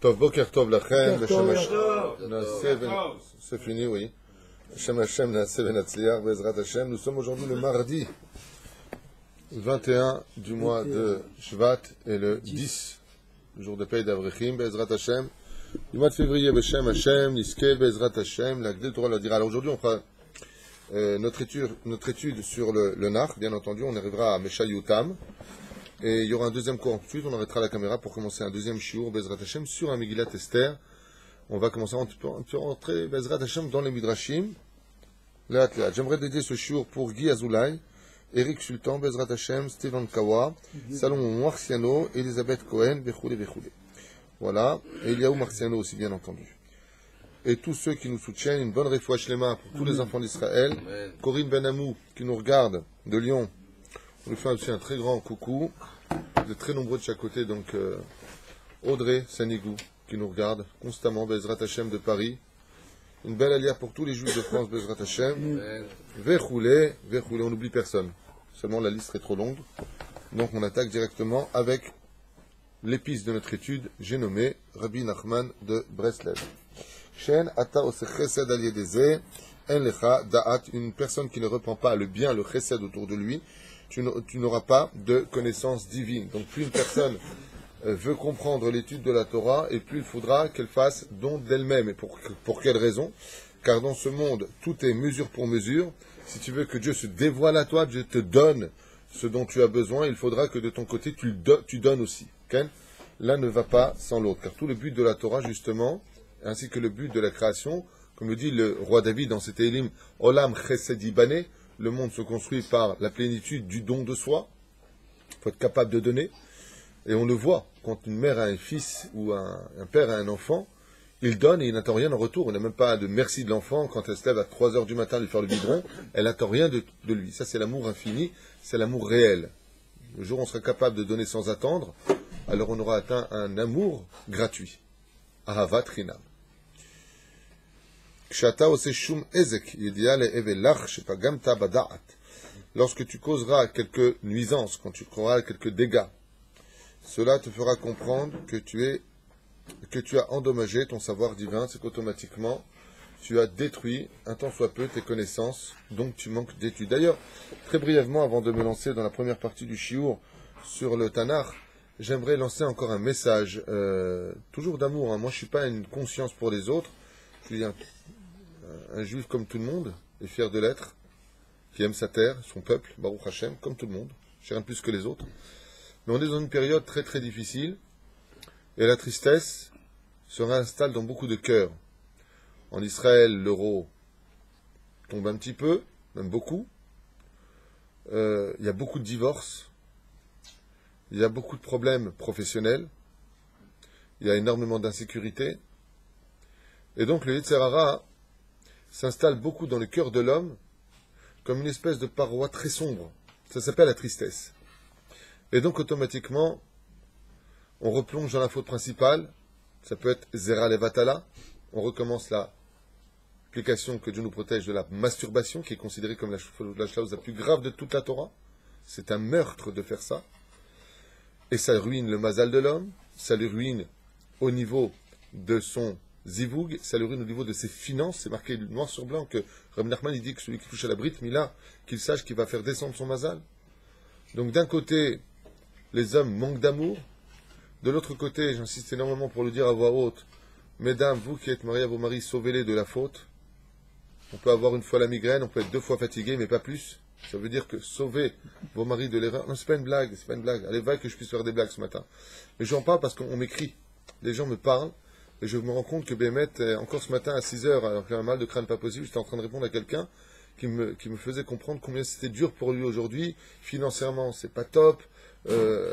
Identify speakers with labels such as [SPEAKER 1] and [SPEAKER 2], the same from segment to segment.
[SPEAKER 1] Tov, Boker Tov Lachem, Beshem Hashem,
[SPEAKER 2] Tov.
[SPEAKER 1] c'est fini, oui. Beshem Hashem, Naaseh Venatzliach, Bezrat Hashem. Nous sommes aujourd'hui le mardi 21 du mois de Shvat et le 10, le jour de paye d'Avrechim, Bezrat Hashem. Du mois de février, Beshem Hashem, Niske, Bezrat Hashem, la Gdel Torah la dira. Alors aujourd'hui, on fera notre étude sur le Nach, bien entendu, on arrivera à Mesha Yutam. Et il y aura un deuxième cours ensuite, on arrêtera la caméra pour commencer un deuxième shiur, Bezrat Hashem, sur un Megillat Esther. On va commencer un peu rentrer, Bezrat Hashem, dans les Midrashim. J'aimerais dédier ce shiur pour Guy Azoulay, Eric Sultan, Bezrat Hashem, Stéphane Kawa, Salomon Marciano, Elisabeth Cohen, Bechoulé. Voilà, et Eliaou Marciano aussi, bien entendu. Et tous ceux qui nous soutiennent, une bonne réfoua shlema pour tous les enfants d'Israël. Corinne Benamou, qui nous regarde de Lyon, on lui fait aussi un très grand coucou. Vous êtes très nombreux de chaque côté, donc Audrey Sanigou, qui nous regarde constamment, Bezrat Hashem de Paris. Une belle alliée pour tous les Juifs de France, Bezrat Hashem. Vechoulé, on n'oublie personne. Seulement la liste est trop longue. Donc on attaque directement avec l'épice de notre étude, j'ai nommé Rabbi Nachman de Breslev. Shen ata ose chesed al yedeze, en lecha da'at, une personne qui ne reprend pas le bien, le chesed autour de lui, tu n'auras pas de connaissance divine. Donc plus une personne veut comprendre l'étude de la Torah, et plus il faudra qu'elle fasse don d'elle-même. Et pour quelle raison? Car dans ce monde, tout est mesure pour mesure. Si tu veux que Dieu se dévoile à toi, Dieu te donne ce dont tu as besoin, il faudra que de ton côté, tu donnes aussi. Okay? L'un ne va pas sans l'autre. Car tout le but de la Torah, justement, ainsi que le but de la création, comme le dit le roi David dans cet Élim, Olam Chesed Ibane, le monde se construit par la plénitude du don de soi. Il faut être capable de donner. Et on le voit, quand une mère a un fils ou un père a un enfant, il donne et il n'attend rien en retour. Il n'a même pas de merci de l'enfant. Quand elle se lève à 3 heures du matin lui faire le biberon, elle n'attend rien de lui. Ça, c'est l'amour infini, c'est l'amour réel. Le jour où on sera capable de donner sans attendre, alors on aura atteint un amour gratuit. Ahavat Chinam. Lorsque tu causeras quelques nuisances, quand tu causeras quelques dégâts, cela te fera comprendre que tu as endommagé ton savoir divin, c'est qu'automatiquement tu as détruit un tant soit peu tes connaissances, donc tu manques d'études. D'ailleurs, très brièvement, avant de me lancer dans la première partie du shiur sur le Tanakh, j'aimerais lancer encore un message, toujours d'amour. Moi, je ne suis pas une conscience pour les autres, je suis un juif comme tout le monde, et fier de l'être, qui aime sa terre, son peuple, Baruch Hashem, comme tout le monde, je suis rien de plus que les autres. Mais on est dans une période très très difficile, et la tristesse se réinstalle dans beaucoup de cœurs. En Israël, l'euro tombe un petit peu, même beaucoup. Il y a beaucoup de divorces, il y a beaucoup de problèmes professionnels, il y a énormément d'insécurité. Et donc le Yetzer Hara s'installe beaucoup dans le cœur de l'homme comme une espèce de paroi très sombre. Ça s'appelle la tristesse. Et donc automatiquement, on replonge dans la faute principale. Ça peut être Zera Levatala. On recommence l'application que Dieu nous protège de la masturbation, qui est considérée comme la chose la plus grave de toute la Torah. C'est un meurtre de faire ça. Et ça ruine le mazal de l'homme, ça le ruine au niveau de son zivug, ça le ruine au niveau de ses finances. C'est marqué noir sur blanc que Rabbi Nachman il dit que celui qui touche à la Brit Mila, qu'il sache qu'il va faire descendre son mazal. Donc d'un côté, les hommes manquent d'amour. De l'autre côté, j'insiste énormément pour le dire à voix haute, mesdames, vous qui êtes mariées à vos maris, sauvez-les de la faute. On peut avoir une fois la migraine, on peut être 2 fois fatigué, mais pas plus. Ça veut dire que sauver vos maris de l'erreur. Non, c'est pas une blague. Allez, va que je puisse faire des blagues ce matin. Mais j'en parle parce qu'on m'écrit. Les gens me parlent. Et je me rends compte que Bémet, encore ce matin à 6 heures, alors qu'il y a un mal de crâne pas possible, j'étais en train de répondre à quelqu'un qui me faisait comprendre combien c'était dur pour lui aujourd'hui. Financièrement, c'est pas top.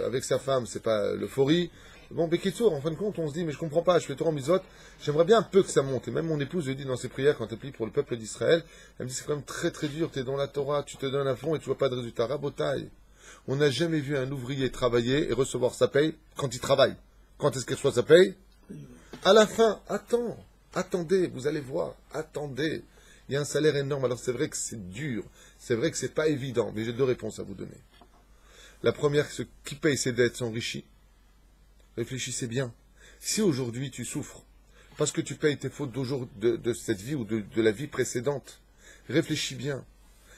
[SPEAKER 1] Avec sa femme, c'est pas l'euphorie. Bon, Bekitsour, en fin de compte, on se dit, mais je comprends pas, je fais Torah Mitzvot, j'aimerais bien un peu que ça monte. Et même mon épouse lui dit dans ses prières, quand elle prie pour le peuple d'Israël, elle me dit, c'est quand même très très dur, tu es dans la Torah, tu te donnes à fond et tu vois pas de résultat. Rabotaille. On n'a jamais vu un ouvrier travailler et recevoir sa paye quand il travaille. Quand est-ce qu'elle reçoit sa paye? À la fin. Attendez, vous allez voir, attendez. Il y a un salaire énorme, alors c'est vrai que c'est dur, c'est vrai que c'est pas évident, mais j'ai 2 réponses à vous donner. La première, ceux qui payent ses dettes s'enrichissent. Réfléchissez bien. Si aujourd'hui tu souffres, parce que tu payes tes fautes de cette vie ou de la vie précédente, réfléchis bien.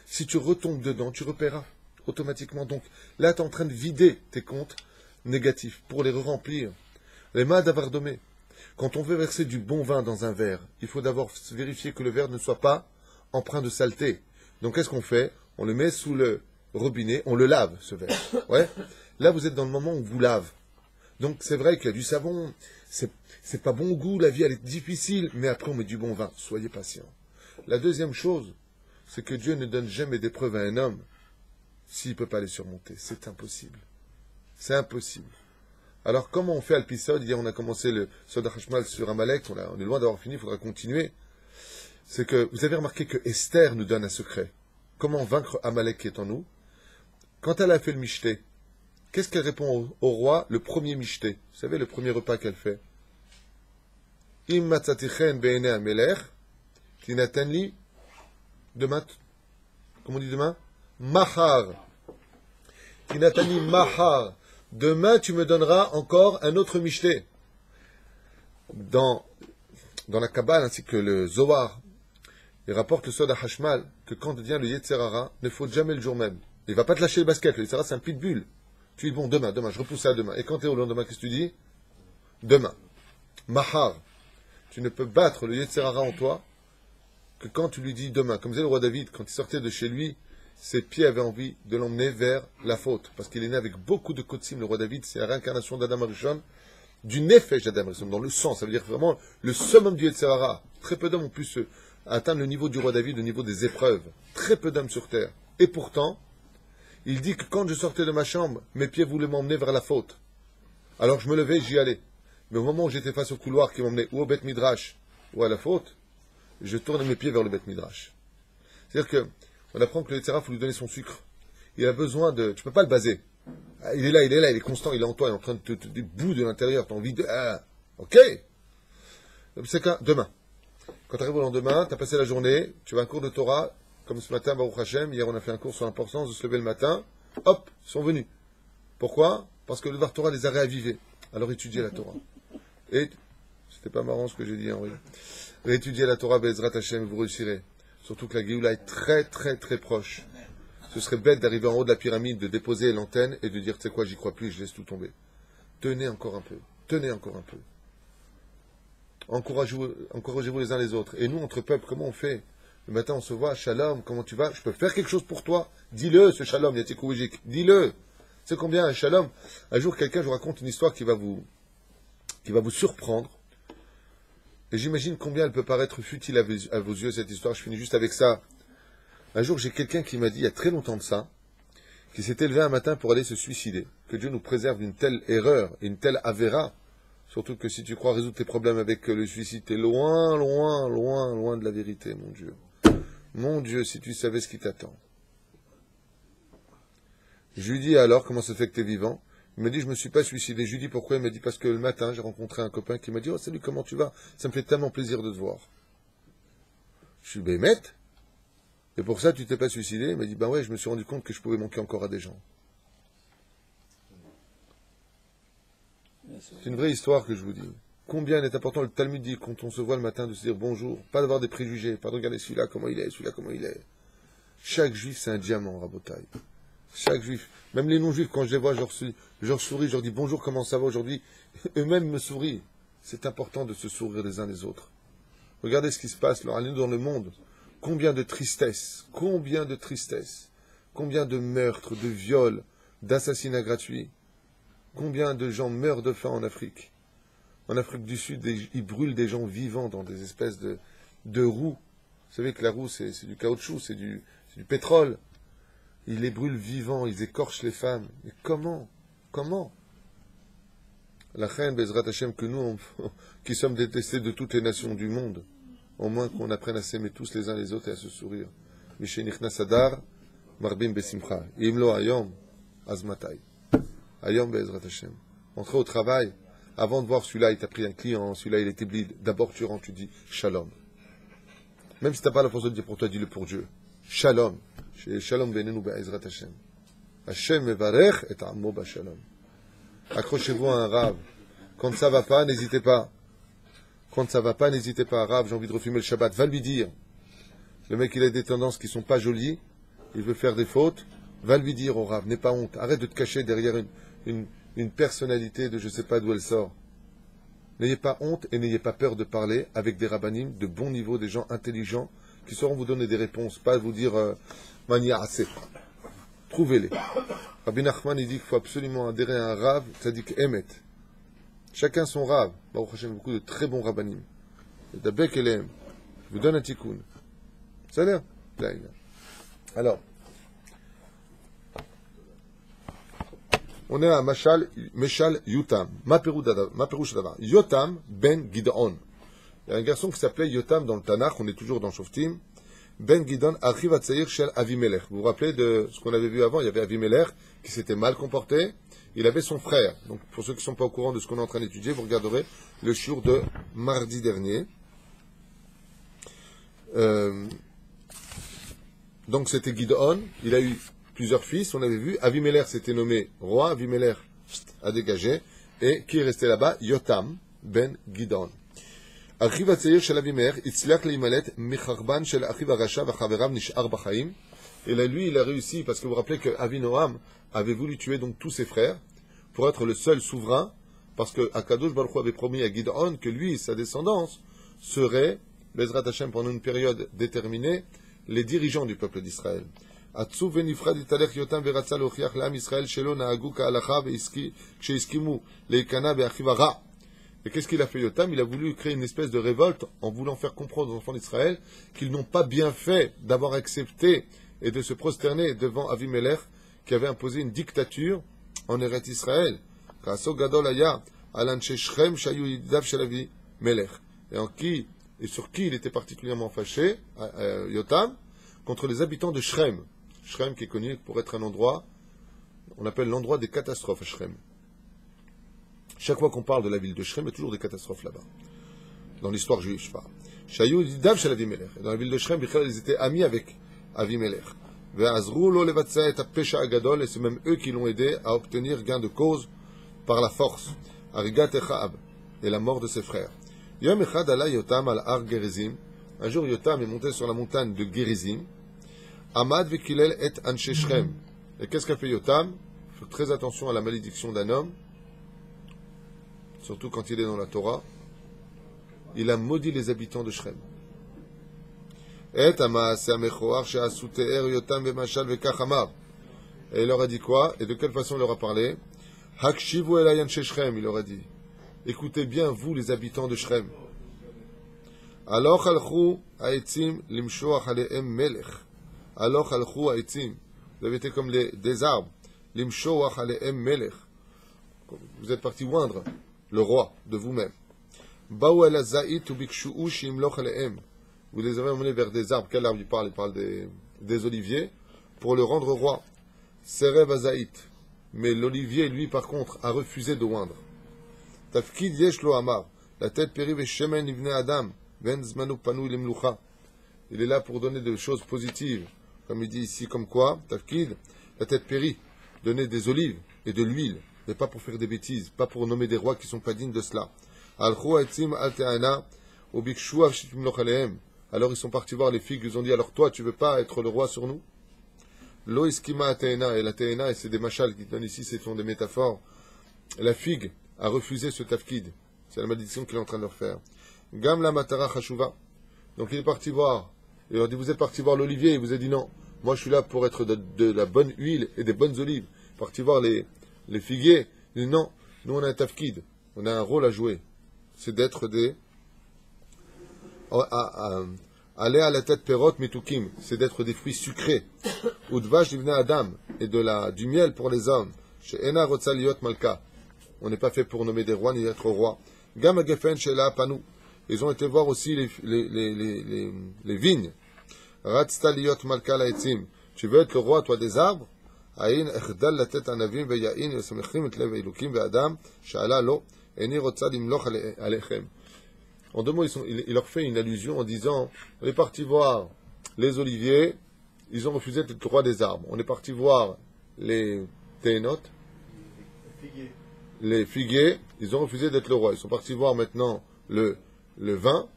[SPEAKER 1] Si tu retombes dedans, tu repaieras automatiquement. Donc là, tu es en train de vider tes comptes négatifs pour les remplir. Les mains d'avardomé. Quand on veut verser du bon vin dans un verre, il faut d'abord vérifier que le verre ne soit pas empreint de saleté. Donc qu'est-ce qu'on fait? On le met sous le robinet, on le lave, ce verre. Ouais. Là, vous êtes dans le moment où vous lave. Donc c'est vrai qu'il y a du savon, c'est pas bon goût, la vie elle est difficile, mais après on met du bon vin. Soyez patient. La deuxième chose, c'est que Dieu ne donne jamais d'épreuve à un homme s'il ne peut pas les surmonter. C'est impossible. C'est impossible. Alors, comment on fait Al-Pisod? Hier, on a commencé le Sod HaChashmal sur Amalek. On est loin d'avoir fini, il faudra continuer. C'est que, vous avez remarqué que Esther nous donne un secret. Comment vaincre Amalek qui est en nous? Quand elle a fait le michté, qu'est-ce qu'elle répond au roi? Le premier michté. Vous savez, le premier repas qu'elle fait. Im matzatichen be'ene amelech, tinatanli, demain, comment on dit demain? Mahar. Tinatani mahar. Demain, tu me donneras encore un autre michté. Dans la Kabbale ainsi que le Zohar, il rapporte le Sod HaChashmal que quand vient le Yetzer Hara, ne faut jamais le jour même. Il ne va pas te lâcher le basket. Le Yetzer Hara, c'est un pitbull. Tu dis, bon, demain, je repousse ça à demain. Et quand tu es au lendemain, qu'est-ce que tu dis? Demain. Mahar. Tu ne peux battre le Yetzer Hara en toi que quand tu lui dis demain. Comme disait le roi David, quand il sortait de chez lui, ses pieds avaient envie de l'emmener vers la faute. Parce qu'il est né avec beaucoup de kotsim. Le roi David, c'est la réincarnation d'Adam Arishon, du nefesh d'Adam Arishon, dans le sang. Ça veut dire vraiment le summum du Yetzer Hara. Très peu d'hommes ont pu atteindre le niveau du roi David, au niveau des épreuves. Très peu d'hommes sur terre. Et pourtant, il dit que quand je sortais de ma chambre, mes pieds voulaient m'emmener vers la faute. Alors je me levais, j'y allais. Mais au moment où j'étais face au couloir qui m'emmenait ou au Beth Midrash ou à la faute, je tournais mes pieds vers le Beth Midrash. C'est-à-dire que on apprend que le Yetzer Hara, il faut lui donner son sucre. Il a besoin de... Tu ne peux pas le baser. Il est là, il est constant, il est en toi, il est en train de te bout de l'intérieur, tu as envie de... ok. C'est quand demain. Quand tu arrives au lendemain, tu as passé la journée, tu vas à un cours de Torah, comme ce matin, Baruch Hashem, hier on a fait un cours sur l'importance de se lever le matin, hop, ils sont venus. Pourquoi? Parce que le Dvar Torah les a réavivés. Alors étudiez la Torah. Et, c'était pas marrant ce que j'ai dit, Henri. Réétudiez la Torah, Be'ezrat Hashem, vous réussirez. Surtout que la Géoula est très très très proche. Ce serait bête d'arriver en haut de la pyramide, de déposer l'antenne et de dire, tu sais quoi, j'y crois plus, je laisse tout tomber. Tenez encore un peu. Tenez encore un peu. Encouragez-vous les uns les autres. Et nous, entre peuples, comment on fait? Le matin, on se voit, Shalom, comment tu vas? Je peux faire quelque chose pour toi? Dis-le, ce Shalom, Yatikouijik. Dis-le. Tu sais combien un Shalom? Un jour, quelqu'un, je vous raconte une histoire qui va vous surprendre. Et j'imagine combien elle peut paraître futile à vos yeux, cette histoire. Je finis juste avec ça. Un jour, j'ai quelqu'un qui m'a dit, il y a très longtemps de ça, qui s'était levé un matin pour aller se suicider. Que Dieu nous préserve d'une telle erreur et une telle avéra. Surtout que si tu crois résoudre tes problèmes avec le suicide, t'es loin, loin, loin, loin de la vérité, mon Dieu. Mon Dieu, si tu savais ce qui t'attend. Je lui dis alors, comment ça fait que t'es vivant? Il m'a dit, je me suis pas suicidé. Je lui dis pourquoi? Il m'a dit, parce que le matin, j'ai rencontré un copain qui m'a dit, oh salut, comment tu vas? Ça me fait tellement plaisir de te voir. Je suis bémette. Et pour ça, tu t'es pas suicidé? Il m'a dit, ben ouais, je me suis rendu compte que je pouvais manquer encore à des gens. C'est une vraie histoire que je vous dis. Combien il est important, le Talmud dit, quand on se voit le matin, de se dire bonjour, pas d'avoir des préjugés, pas de regarder celui-là comment il est, celui-là comment il est. Chaque juif, c'est un diamant, Rabotaï. Chaque juif, même les non-juifs, quand je les vois, je leur souris, je leur dis bonjour, comment ça va aujourd'hui? Eux-mêmes me sourient. C'est important de se sourire les uns les autres. Regardez ce qui se passe dans le monde. Combien de tristesse, combien de meurtres, de viols, d'assassinats gratuits. Combien de gens meurent de faim en Afrique? En Afrique du Sud, ils brûlent des gens vivants dans des espèces de roues. Vous savez que la roue, c'est du caoutchouc, c'est du pétrole. Ils les brûlent vivants, ils écorchent les femmes. Mais comment? La reine, Bezrat Hashem, que nous, qui sommes détestés de toutes les nations du monde, au moins qu'on apprenne à s'aimer tous les uns les autres et à se sourire. Mishenichna Sadar, Marbim Besimcha. Imlo Ayom, Azmatai. Ayom Bezrat Hashem. Entrer au travail, avant de voir celui-là, il t'a pris un client, celui-là, il était blide. D'abord, tu rentres, tu dis Shalom. Même si tu n'as pas la force de dire pour toi, dis-le pour Dieu. Shalom. Shalom benenu be'ezrat Hashem. Hashem mevarech et amo b'shalom. Accrochez-vous à un rave. Quand ça va pas, n'hésitez pas. Quand ça va pas, n'hésitez pas. Rav, j'ai envie de refumer le Shabbat. Va lui dire. Le mec, il a des tendances qui sont pas jolies. Il veut faire des fautes. Va lui dire au Rav. N'aie pas honte. Arrête de te cacher derrière une personnalité de je sais pas d'où elle sort. N'ayez pas honte et n'ayez pas peur de parler avec des rabbinim de bon niveau, des gens intelligents qui sauront vous donner des réponses, pas vous dire mania assez. Trouvez-les. Rabbi Nachman, il dit qu'il faut absolument adhérer à un Rav, tzaddik Emet. Chacun son Rav. Baruch Hashem, beaucoup de très bons rabbinim. Et d'Abek Elem, je vous donne un tikkun. Ça a l'air? Alors, on est à Meshal Yotam. Ma perouche d'avant. Yotam ben Gideon. Il y a un garçon qui s'appelait Yotam dans le Tanakh, on est toujours dans Shoftim. Ben Gideon Achiv Hatzair Shel Avimelech. Vous vous rappelez de ce qu'on avait vu avant? Il y avait Avimelech qui s'était mal comporté. Il avait son frère. Donc, pour ceux qui ne sont pas au courant de ce qu'on est en train d'étudier, vous regarderez le shiur de mardi dernier. Donc, c'était Gideon. Il a eu plusieurs fils, on avait vu. Avimelech s'était nommé roi. Avimelech a dégagé. Et qui est resté là-bas? Yotam ben Gideon. אחיו הצעיר של אבימלך הצליח להימלט מחרבן של אחיו הרשע וחבריו נשאר בחיים. Et là, lui, il a réussi, parce que vous vous rappelez que Avinoam avait voulu tuer donc tous ses frères pour être le seul souverain, parce que Akadosh Baruch Hu avait promis à Gideon que lui et sa descendance seraient, Bezrat Hashem, pendant une période déterminée, les dirigeants du peuple d'Israël. עצוב ונפרד התהלך יותם ורצה להוכיח לעם ישראל שלא נהגו כהלכה כשהסכימו להיכנע באחיו הרע. Et qu'est-ce qu'il a fait Yotam? Il a voulu créer une espèce de révolte en voulant faire comprendre aux enfants d'Israël qu'ils n'ont pas bien fait d'avoir accepté et de se prosterner devant Avimelech qui avait imposé une dictature en Eretz Israël. Et sur qui il était particulièrement fâché, Yotam, contre les habitants de Shrem. Shrem qui est connu pour être un endroit, on appelle l'endroit des catastrophes à Shrem. Chaque fois qu'on parle de la ville de Shrem, il y a toujours des catastrophes là-bas. Dans l'histoire juive, je parle. Dans la ville de Shrem, ils étaient amis avec Avimelech. Et c'est même eux qui l'ont aidé à obtenir gain de cause par la force. Et la mort de ses frères. Un jour, Yotam est monté sur la montagne de Gerizim. Amad vekilel et anshe Shrem. Et qu'est-ce qu'a fait Yotam? Faites très attention à la malédiction d'un homme. Surtout quand il est dans la Torah, il a maudit les habitants de Shrem. Et il leur a dit quoi? Et de quelle façon il leur a parlé? Hakshivu elayan Shrem, il leur a dit. Écoutez bien, vous, les habitants de Shrem. Aloch alchou haetzim limshoach alehem melech. Aloch alchou haetzim. Vous avez été comme des arbres. Limshoach alehem melech. Vous êtes partis oindre le roi de vous-même. Vous les avez emmenés vers des arbres. Quel arbre il parle? Il parle des oliviers pour le rendre roi. Serev azaït. Mais l'olivier, lui, par contre, a refusé de oindre. Tafkid yesh lo amar. La tête péri veshemen ivne adam. Ben zmanu panu limlucha. Il est là pour donner des choses positives. Comme il dit ici, comme quoi, Tafkid, la tête péri, donner des olives et de l'huile. Mais pas pour faire des bêtises, pas pour nommer des rois qui ne sont pas dignes de cela. Alors ils sont partis voir les figues, ils ont dit, alors toi, tu veux pas être le roi sur nous? Lo iskima atena, et la teena, et c'est des machals qui donnent ici, ce sont des métaphores. La figue a refusé ce tafkid. C'est la malédiction qu'il est en train de leur faire. Gam la matara chashuva. Donc il est parti voir. Il leur dit, vous êtes parti voir l'olivier, il vous a dit non. Moi je suis là pour être de la bonne huile et des bonnes olives. Parti voir les figuiers, ils disent non, nous on a un tafkid, on a un rôle à jouer. C'est d'être des... aller à la tête perot mitukim, c'est d'être des fruits sucrés. Udvash livne adam, et du miel pour les hommes. Chez Ena rotsa liot malka. On n'est pas fait pour nommer des rois ni être roi. Gam agefen shela panou. Ils ont été voir aussi les vignes. Ratzta liot malka laetzim. Tu veux être le roi, toi, des arbres? Aïn echdal la tête anavim ve yain yosamechim et lev elukim ve adam shala lo eni rotsa limloch alechem. En deux mots, il leur fait une allusion en disant, on est parti voir les oliviers, ils ont refusé d'être le roi des arbres. On est parti voir les ténotes, les figuiers, ils ont refusé d'être le roi. Ils sont partis voir maintenant le vin,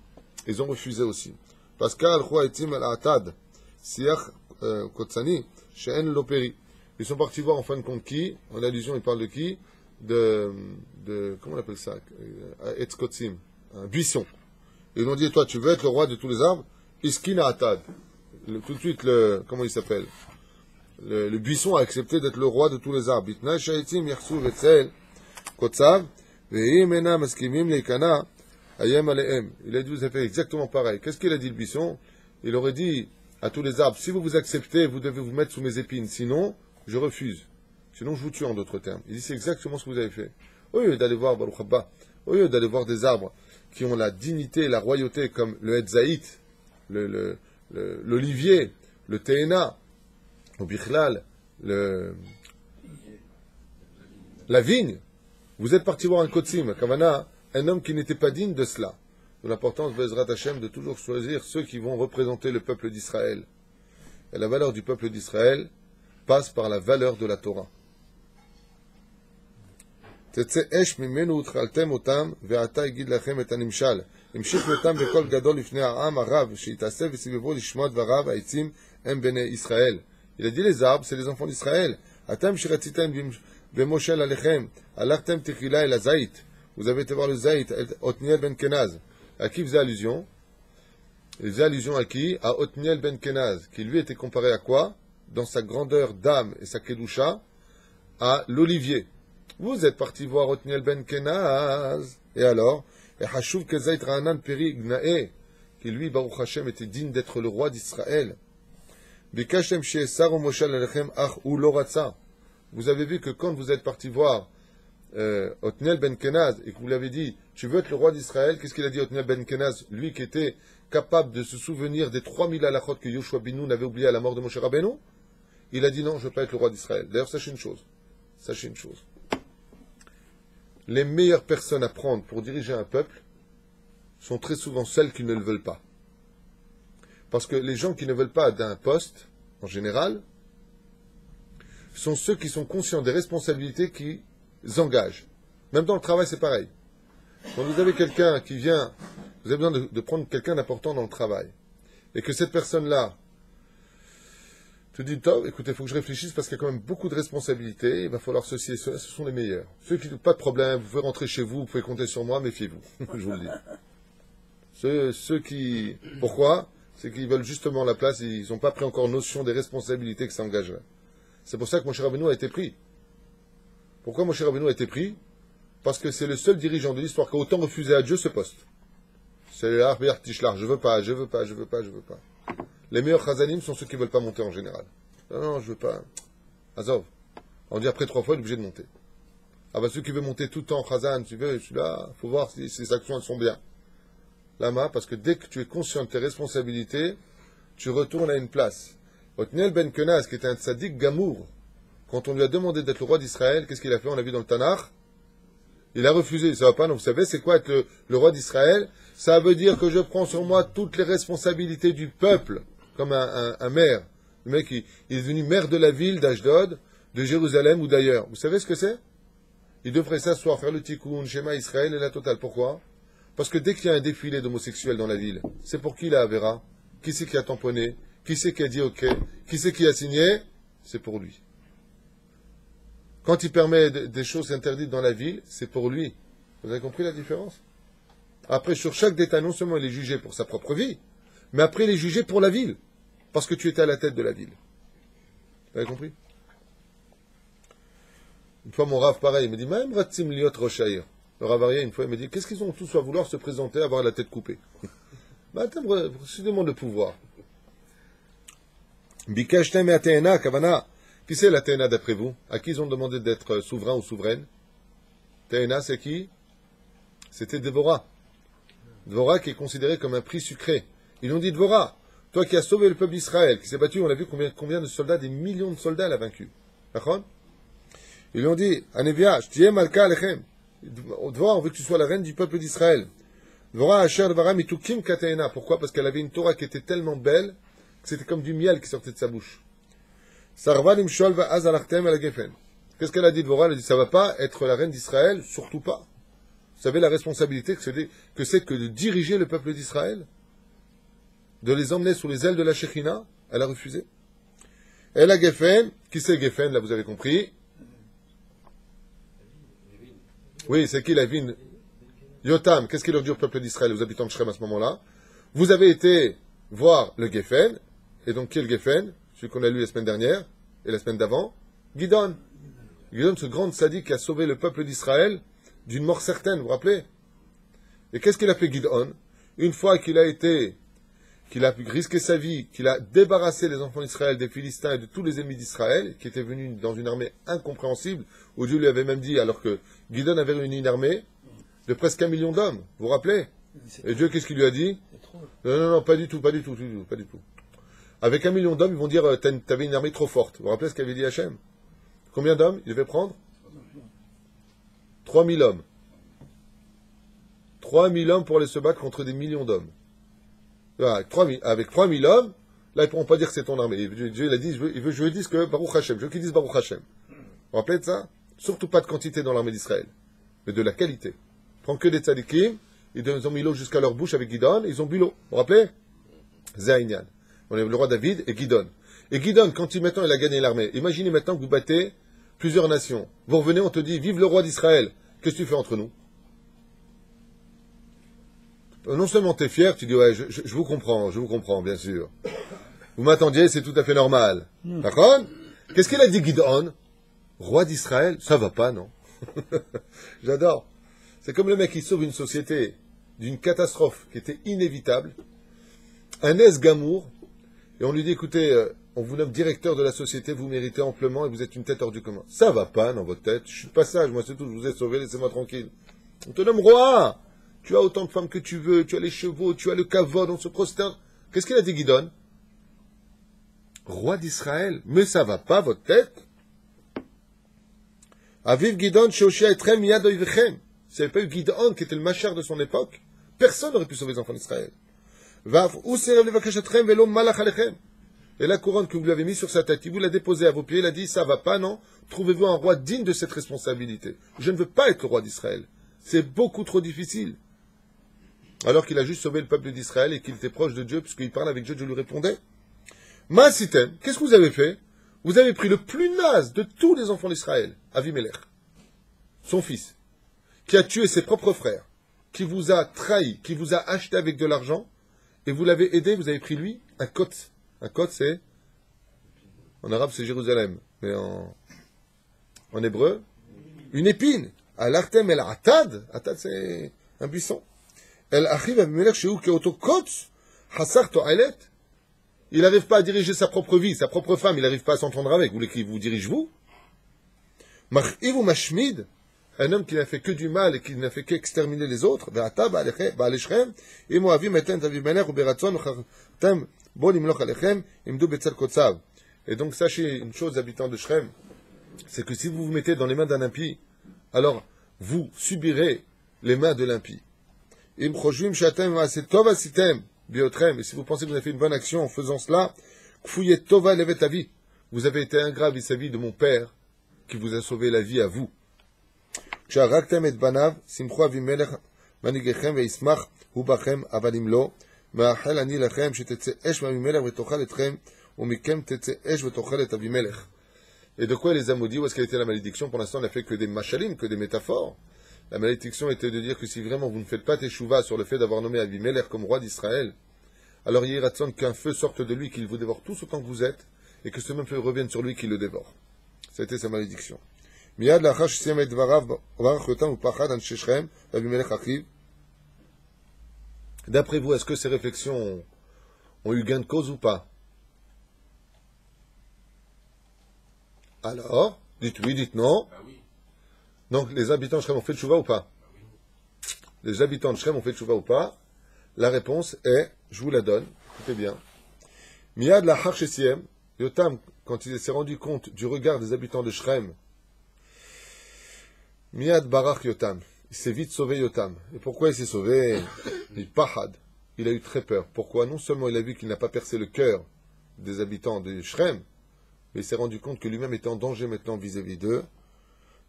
[SPEAKER 1] ils ont refusé aussi. Parce ils sont partis voir en fin de compte qui, en allusion, ils parlent de qui, comment on appelle ça, Etzkotzim, un buisson. Ils ont dit, toi, tu veux être le roi de tous les arbres? Iskina Atad. Tout de suite, comment il s'appelle? Le buisson a accepté d'être le roi de tous les arbres. Il a dit, vous avez fait exactement pareil. Qu'est-ce qu'il a dit, le buisson? Il aurait dit à tous les arbres, si vous vous acceptez, vous devez vous mettre sous mes épines. Sinon, je refuse. Sinon, je vous tue, en d'autres termes. Il dit, c'est exactement ce que vous avez fait. Au lieu d'aller voir Baruch Haba, au lieu d'aller voir des arbres qui ont la dignité et la royauté, comme le Hetzaït, l'olivier, le Tehéna, au Bichlal, la vigne, vous êtes parti voir un Kotsim, Kavana, un homme qui n'était pas digne de cela. De l'importance, Bezrat Hashem, de toujours choisir ceux qui vont représenter le peuple d'Israël. Et la valeur du peuple d'Israël passe par la valeur de la Torah. תצא אש ממנו ותכלתם אותם, ועתה יגיד לכם את הנמשל. המשיכו אותם בקול גדול לפני העם הרב, שיתאסף וסיבבו לשמוע דבריו, העצים הם בני ישראל. Il a dit les arbres, c'est les enfants d'Israël. אתם שרציתם במושל עליכם, הלכתם תחילה אל הזית. Vous avez été voir le Zaït, Otniel ben Kenaz. À qui faisait allusion? Il faisait allusion à qui? À Otniel ben Kenaz, qui lui était comparé à quoi? Dans sa grandeur d'âme et sa kedusha, à l'olivier. Vous êtes parti voir Otniel ben Kenaz. Et alors? Et Hashuv Kezait Ra'anan Peri Gnae, qui lui, Baruch Hashem, était digne d'être le roi d'Israël. Bikashem Sheesar ou Moshal Alechem Ach ou Loratza. Vous avez vu que quand vous êtes parti voir Otniel ben Kenaz et que vous l'avez dit, tu veux être le roi d'Israël, qu'est-ce qu'il a dit Otniel ben Kenaz, lui qui était capable de se souvenir des 3000 halachot que Yoshua bin Nun avait oublié à la mort de Moshe Rabbeinu? Il a dit non, je ne veux pas être le roi d'Israël. D'ailleurs, sachez une chose. Les meilleures personnes à prendre pour diriger un peuple sont très souvent celles qui ne le veulent pas. Parce que les gens qui ne veulent pas d'un poste, en général, sont ceux qui sont conscients des responsabilités qu'ils engagent. Même dans le travail, c'est pareil. Quand vous avez quelqu'un qui vient, vous avez besoin de prendre quelqu'un d'important dans le travail, et que cette personne-là te dit, écoutez, il faut que je réfléchisse parce qu'il y a quand même beaucoup de responsabilités, il va falloir ceci et cela, ce sont les meilleurs. Ceux qui n'ont pas de problème, vous pouvez rentrer chez vous, vous pouvez compter sur moi, méfiez-vous, je vous le dis. Ceux qui... Pourquoi? C'est qu'ils veulent justement la place, ils n'ont pas pris encore notion des responsabilités que ça engagerait. C'est pour ça que Moshe Rabbeinu a été pris. Pourquoi Moshe Rabbeinu a été pris? Parce que c'est le seul dirigeant de l'histoire qui a autant refusé à Dieu ce poste. C'est le Arbert Tishlar, je veux pas. Les meilleurs chazanim sont ceux qui ne veulent pas monter en général. Non, je veux pas. Azov. On dit après 3 fois, il est obligé de monter. Ah bah ceux qui veulent monter tout le temps, chazan, tu veux, je suis là, faut voir si ces actions elles sont bien. Lama, parce que dès que tu es conscient de tes responsabilités, tu retournes à une place. Otniel ben Kenaz, qui était un tzaddik gamour, quand on lui a demandé d'être le roi d'Israël, qu'est-ce qu'il a fait? On l'a vu dans le Tanakh. Il a refusé, ça va pas, donc vous savez, c'est quoi être le roi d'Israël? Ça veut dire que je prends sur moi toutes les responsabilités du peuple, comme un maire. Le mec, il est devenu maire de la ville d'Ashdod, de Jérusalem ou d'ailleurs. Vous savez ce que c'est? Il devrait s'asseoir, faire le tikkun, Shema Israël et la totale. Pourquoi? Parce que dès qu'il y a un défilé d'homosexuels dans la ville, c'est pour qui la Avera? Qui c'est qui a tamponné? Qui c'est qui a dit OK? Qui c'est qui a signé? C'est pour lui. Quand il permet des choses interdites dans la ville, c'est pour lui. Vous avez compris la différence? Après, sur chaque détail, non seulement il est jugé pour sa propre vie, mais après il est jugé pour la ville. Parce que tu étais à la tête de la ville. Vous avez compris? Une fois, mon Rav, pareil, il me dit, même Ratzim Liot Rochaïr. Le Rav Aryeh, une fois, il me dit, qu'est-ce qu'ils ont tous à vouloir se présenter, avoir la tête coupée? C'est des demandes de pouvoir. Bikashtem et Athéna, Kavana. Qui c'est la Théna d'après vous? À qui ils ont demandé d'être souverain ou souveraine? Théna, c'est qui? C'était Dévorah. Dévorah qui est considéré comme un prix sucré. Ils ont dit, Dévorah, toi qui as sauvé le peuple d'Israël, qui s'est battu, on a vu combien de soldats, des millions de soldats l'a vaincu. D'accord? Ils lui ont dit, Anevia, Shtiye Malka Alechem. Dévorah, on veut que tu sois la reine du peuple d'Israël. Dévorah, Asher Dévorah, Mitukim Kateena. Pourquoi? Parce qu'elle avait une Torah qui était tellement belle, que c'était comme du miel qui sortait de sa bouche. Sarva Limshol va Azalachtem el Gefen. Qu'est-ce qu'elle a dit Dvorah? Elle a dit, ça va pas être la reine d'Israël, surtout pas. Vous savez la responsabilité que c'est que de diriger le peuple d'Israël? De les emmener sous les ailes de la Shekhina? Elle a refusé. Elle a Geffen. Qui c'est Geffen, là, vous avez compris? Oui, c'est qui la Vin? Yotam. Qu'est-ce qu'il leur dit au peuple d'Israël, aux habitants de Shrem à ce moment-là? Vous avez été voir le Geffen. Et donc, qui est le Geffen? Celui qu'on a lu la semaine dernière et la semaine d'avant. Gidon. Gidon, ce grand sadique qui a sauvé le peuple d'Israël d'une mort certaine, vous vous rappelez? Et qu'est-ce qu'il a fait Gidon? Une fois qu'il a risqué sa vie, qu'il a débarrassé les enfants d'Israël des Philistins et de tous les ennemis d'Israël, qui étaient venus dans une armée incompréhensible, où Dieu lui avait même dit, alors que Gidon avait réuni une armée de presque 1 million d'hommes, vous vous rappelez? Et Dieu, qu'est-ce qu'il lui a dit? Non, pas du tout. Avec 1 million d'hommes, ils vont dire, t'avais une armée trop forte. Vous vous rappelez ce qu'avait dit Hachem? Combien d'hommes il devait prendre? 3000 hommes. 3000 hommes pour aller se battre contre des millions d'hommes. Avec 3000 hommes, là, ils ne pourront pas dire que c'est ton armée. Dieu, il a dit, je veux dire que Baruch Hashem. Je veux qu'ils disent Baruch Hashem. Vous vous rappelez de ça? Surtout pas de quantité dans l'armée d'Israël, mais de la qualité. Prends que des tzadikim, ils ont mis l'eau jusqu'à leur bouche avec Gidon, ils ont bu l'eau. Vous vous rappelez? Zaïnian. On est le roi David et Gidon. Et Gidon, quand il a gagné l'armée, imaginez maintenant que vous battez plusieurs nations. Vous revenez, on te dit, vive le roi d'Israël. Qu'est-ce que tu fais entre nous? Non seulement tu es fier, tu dis, ouais, je vous comprends, bien sûr. Vous m'attendiez, c'est tout à fait normal. D'accord? Qu'est-ce qu'il a dit, Gidon? Roi d'Israël? Ça va pas, non? J'adore. C'est comme le mec qui sauve une société d'une catastrophe qui était inévitable. Un esgamour, et on lui dit, écoutez, on vous nomme directeur de la société, vous méritez amplement et vous êtes une tête hors du commun. Ça va pas dans votre tête, je suis pas sage, moi c'est tout, je vous ai sauvé, laissez-moi tranquille. On te nomme roi, tu as autant de femmes que tu veux, tu as les chevaux, tu as le kavod, on se prosterne. Qu'est-ce qu'il a dit Gidon? Roi d'Israël, mais ça va pas votre tête? Aviv Gidon, Sheoshia etrem miyad oivechem. S'il n'y avait pas eu Gidon qui était le machar de son époque, personne n'aurait pu sauver les enfants d'Israël. Et la couronne que vous lui avez mise sur sa tête, il vous l'a déposée à vos pieds, il a dit, ça va pas, non? Trouvez-vous un roi digne de cette responsabilité. Je ne veux pas être le roi d'Israël. C'est beaucoup trop difficile. Alors qu'il a juste sauvé le peuple d'Israël et qu'il était proche de Dieu, puisqu'il parlait avec Dieu, Dieu lui répondait. Ma'asitem, qu'est-ce que vous avez fait? Vous avez pris le plus naze de tous les enfants d'Israël, Avimelech, son fils, qui a tué ses propres frères, qui vous a trahi, qui vous a acheté avec de l'argent, et vous l'avez aidé, vous avez pris lui un côte. Un côte, c'est, en arabe, c'est Jérusalem, mais en hébreu, une épine. Al-Artem el-Atad, Atad, c'est un buisson. El-Achiv Avimelech Shehu Keoto Kotz, Hassar To'alet. Il n'arrive pas à diriger sa propre vie, sa propre femme, il n'arrive pas à s'entendre avec. Vous voulez qu'il vous dirige vous? Mar'iv ou Mashmid, un homme qui n'a fait que du mal et qui n'a fait qu'exterminer les autres. Ve'ata ba'alechem, et Moavim eten Avimelech ou Beratzon ou Chartem bol imloch alechem, imdu betzal kotzav. Et donc sachez une chose, habitants de Shrem, c'est que si vous vous mettez dans les mains d'un impie, alors vous subirez les mains de l'impie. Im choshvim shatem ma'aset tov asitem biotrem. Et si vous pensez que vous avez fait une bonne action en faisant cela, kfuyet tova levet avi. Vous avez été ingrat vis-à-vis de mon père qui vous a sauvé la vie à vous. Sharaktem et banav simchu avimelech manigechem veismach hu bachem avalim lo ma'achel ani lachem shetetze esh avimelech vetochal etchem umikem tetze esh vetochal et avimelech. Et de quoi les a maudits? Où est-ce qu'elle était la malédiction? Pour l'instant, on n'a fait que des machalim, que des métaphores. La malédiction était de dire que si vraiment vous ne faites pas teshuva sur le fait d'avoir nommé Avimelech comme roi d'Israël, alors il y ratson qu'un feu sorte de lui, qu'il vous dévore tous autant que vous êtes, et que ce même feu revienne sur lui, qu'il le dévore. C'était sa malédiction. D'après vous, est-ce que ces réflexions ont eu gain de cause ou pas? Alors, dites oui, dites non. Donc, les habitants de Shrem ont fait tchouva ou pas? Les habitants de Shrem ont fait tchouva ou pas? La réponse est, je vous la donne, écoutez bien. Miyad la Harshesiem, Yotam, quand il s'est rendu compte du regard des habitants de Shrem, Miyad Barach Yotam, il s'est vite sauvé Yotam. Et pourquoi il s'est sauvé? Il pahad. Il a eu très peur. Pourquoi? Non seulement il a vu qu'il n'a pas percé le cœur des habitants de Shrem, mais il s'est rendu compte que lui-même était en danger maintenant vis-à-vis d'eux.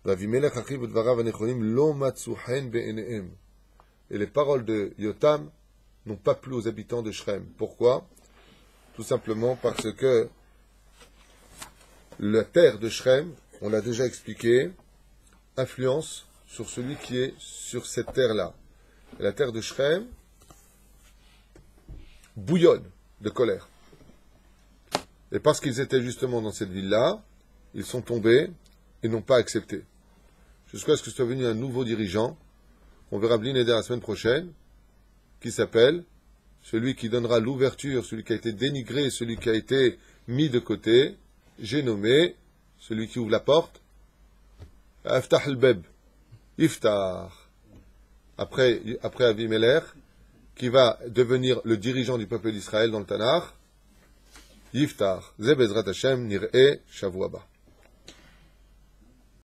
[SPEAKER 1] Et les paroles de Yotam n'ont pas plu aux habitants de Shrem. Pourquoi? Tout simplement parce que la terre de Shrem, on l'a déjà expliqué, influence sur celui qui est sur cette terre-là. Et la terre de Shrem bouillonne de colère. Et parce qu'ils étaient justement dans cette ville-là, ils sont tombés et n'ont pas accepté. Jusqu'à ce que soit venu un nouveau dirigeant, on verra Blineder la semaine prochaine, qui s'appelle celui qui donnera l'ouverture, celui qui a été dénigré, celui qui a été mis de côté. J'ai nommé celui qui ouvre la porte, Aftah al-Beb, Iftar, après Avimelech, qui va devenir le dirigeant du peuple d'Israël dans le Tanakh, Yiftar, Ze Bezrat Hashem, Nir'e, Shavua Ba.